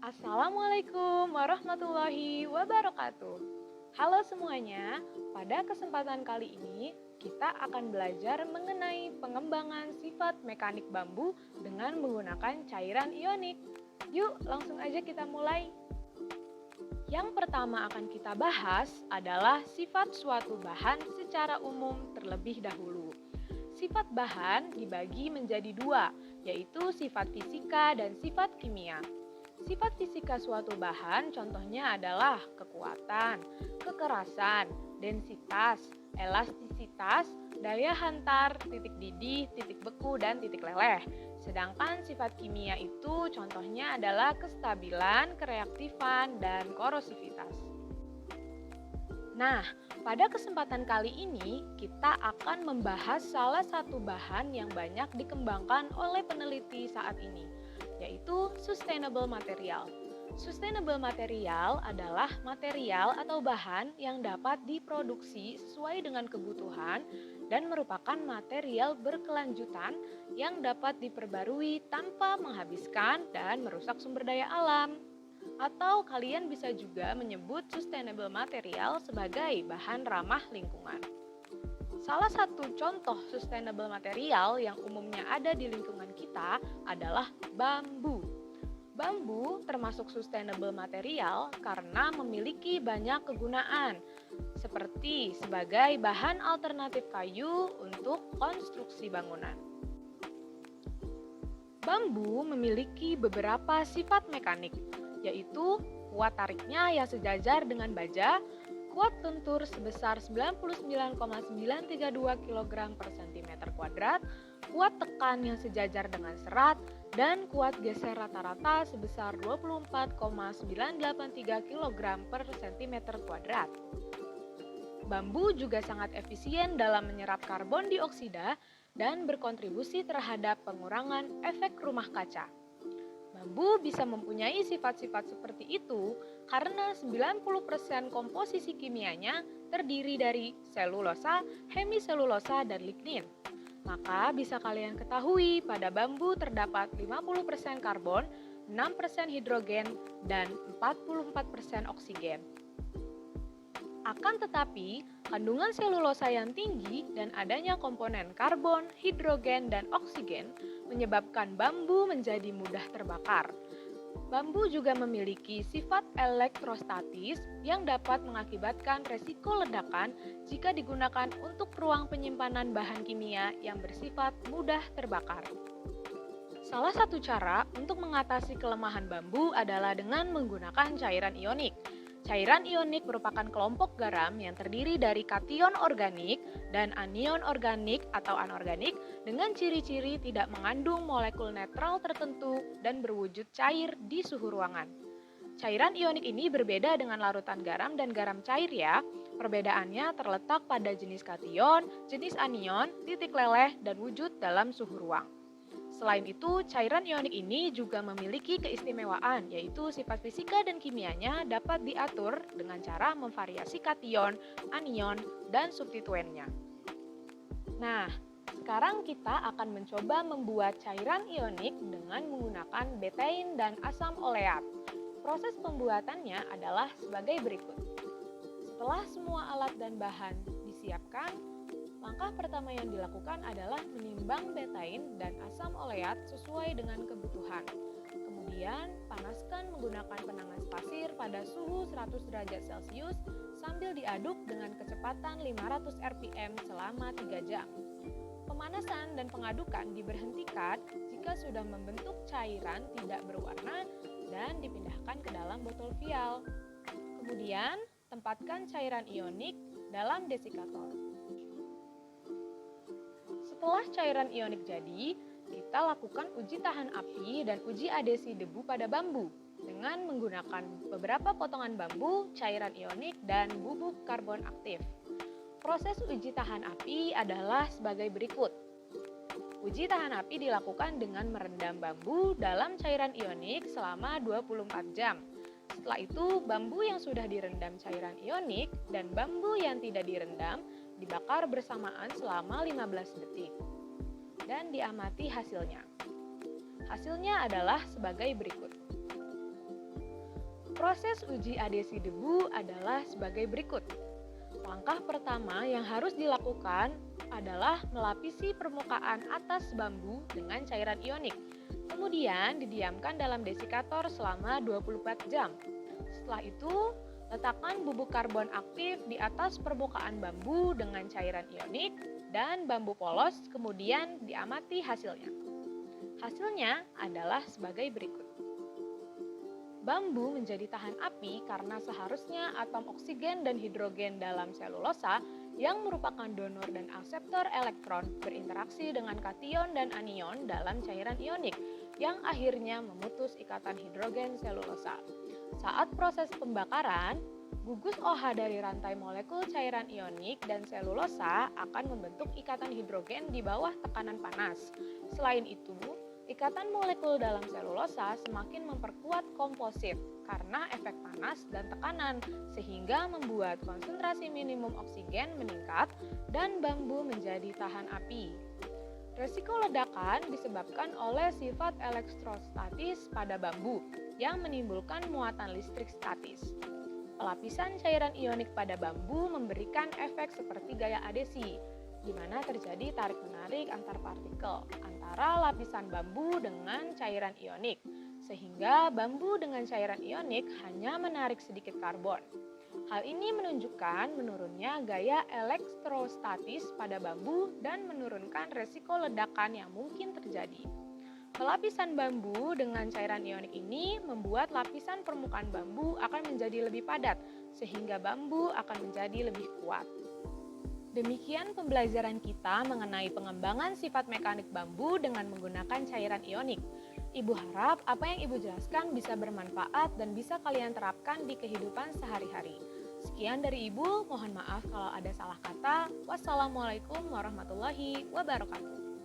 Assalamualaikum warahmatullahi wabarakatuh. Halo semuanya, pada kesempatan kali ini kita akan belajar mengenai pengembangan sifat mekanik bambu dengan menggunakan cairan ionik. Yuk, langsung aja kita mulai. Yang pertama akan kita bahas adalah sifat suatu bahan secara umum terlebih dahulu. Sifat bahan dibagi menjadi dua, yaitu sifat fisika dan sifat kimia. Sifat fisika suatu bahan contohnya adalah kekuatan, kekerasan, densitas, elastisitas, daya hantar, titik didih, titik beku, dan titik leleh. Sedangkan sifat kimia itu contohnya adalah kestabilan, kereaktifan, dan korosivitas. Nah, pada kesempatan kali ini kita akan membahas salah satu bahan yang banyak dikembangkan oleh peneliti saat ini, yaitu sustainable material. Sustainable material adalah material atau bahan yang dapat diproduksi sesuai dengan kebutuhan dan merupakan material berkelanjutan yang dapat diperbarui tanpa menghabiskan dan merusak sumber daya alam. Atau kalian bisa juga menyebut sustainable material sebagai bahan ramah lingkungan. Salah satu contoh sustainable material yang umumnya ada di lingkungan kita adalah bambu. Bambu termasuk sustainable material karena memiliki banyak kegunaan, seperti sebagai bahan alternatif kayu untuk konstruksi bangunan. Bambu memiliki beberapa sifat mekanik, yaitu kuat tariknya yang sejajar dengan baja, kuat lentur sebesar 99,932 kg per cm kuadrat, kuat tekan yang sejajar dengan serat, dan kuat geser rata-rata sebesar 24,983 kg per cm kuadrat. Bambu juga sangat efisien dalam menyerap karbon dioksida dan berkontribusi terhadap pengurangan efek rumah kaca. Bambu bisa mempunyai sifat-sifat seperti itu karena 90% komposisi kimianya terdiri dari selulosa, hemiselulosa, dan lignin. Maka bisa kalian ketahui pada bambu terdapat 50% karbon, 6% hidrogen, dan 44% oksigen. Akan tetapi, kandungan selulosa yang tinggi dan adanya komponen karbon, hidrogen, dan oksigen menyebabkan bambu menjadi mudah terbakar. Bambu juga memiliki sifat elektrostatis yang dapat mengakibatkan resiko ledakan jika digunakan untuk ruang penyimpanan bahan kimia yang bersifat mudah terbakar. Salah satu cara untuk mengatasi kelemahan bambu adalah dengan menggunakan cairan ionik. Cairan ionik merupakan kelompok garam yang terdiri dari kation organik dan anion organik atau anorganik dengan ciri-ciri tidak mengandung molekul netral tertentu dan berwujud cair di suhu ruangan. Cairan ionik ini berbeda dengan larutan garam dan garam cair ya. Perbedaannya terletak pada jenis kation, jenis anion, titik leleh, dan wujud dalam suhu ruang. Selain itu, cairan ionik ini juga memiliki keistimewaan, yaitu sifat fisika dan kimianya dapat diatur dengan cara memvariasi kation, anion, dan substituennya. Nah, sekarang kita akan mencoba membuat cairan ionik dengan menggunakan betain dan asam oleat. Proses pembuatannya adalah sebagai berikut. Setelah semua alat dan bahan disiapkan, langkah pertama yang dilakukan adalah menimbang betain dan asam oleat sesuai dengan kebutuhan. Kemudian, panaskan menggunakan penanas pasir pada suhu 100 derajat Celcius sambil diaduk dengan kecepatan 500 rpm selama 3 jam. Pemanasan dan pengadukan diberhentikan jika sudah membentuk cairan tidak berwarna dan dipindahkan ke dalam botol vial. Kemudian, tempatkan cairan ionik dalam desikator. Setelah cairan ionik jadi, kita lakukan uji tahan api dan uji adhesi debu pada bambu dengan menggunakan beberapa potongan bambu, cairan ionik, dan bubuk karbon aktif. Proses uji tahan api adalah sebagai berikut. Uji tahan api dilakukan dengan merendam bambu dalam cairan ionik selama 24 jam. Setelah itu, bambu yang sudah direndam cairan ionik dan bambu yang tidak direndam dibakar bersamaan selama 15 detik dan diamati hasilnya. Hasilnya adalah sebagai berikut. Proses uji adhesi debu adalah sebagai berikut. Langkah pertama yang harus dilakukan adalah melapisi permukaan atas bambu dengan cairan ionik. Kemudian didiamkan dalam desikator selama 24 jam. Setelah itu, letakkan bubuk karbon aktif di atas permukaan bambu dengan cairan ionik dan bambu polos, kemudian diamati hasilnya. Hasilnya adalah sebagai berikut. Bambu menjadi tahan api karena seharusnya atom oksigen dan hidrogen dalam selulosa yang merupakan donor dan akseptor elektron berinteraksi dengan kation dan anion dalam cairan ionik yang akhirnya memutus ikatan hidrogen selulosa. Saat proses pembakaran, gugus OH dari rantai molekul cairan ionik dan selulosa akan membentuk ikatan hidrogen di bawah tekanan panas. Selain itu, ikatan molekul dalam selulosa semakin memperkuat komposit karena efek panas dan tekanan, sehingga membuat konsentrasi minimum oksigen meningkat dan bambu menjadi tahan api. Resiko ledakan disebabkan oleh sifat elektrostatis pada bambu yang menimbulkan muatan listrik statis. Pelapisan cairan ionik pada bambu memberikan efek seperti gaya adhesi, di mana terjadi tarik-menarik antar partikel antara lapisan bambu dengan cairan ionik, sehingga bambu dengan cairan ionik hanya menarik sedikit karbon. Hal ini menunjukkan menurunnya gaya elektrostatis pada bambu dan menurunkan resiko ledakan yang mungkin terjadi. Pelapisan bambu dengan cairan ionik ini membuat lapisan permukaan bambu akan menjadi lebih padat, sehingga bambu akan menjadi lebih kuat. Demikian pembelajaran kita mengenai pengembangan sifat mekanik bambu dengan menggunakan cairan ionik. Ibu harap apa yang Ibu jelaskan bisa bermanfaat dan bisa kalian terapkan di kehidupan sehari-hari. Sekian dari Ibu, mohon maaf kalau ada salah kata. Wassalamualaikum warahmatullahi wabarakatuh.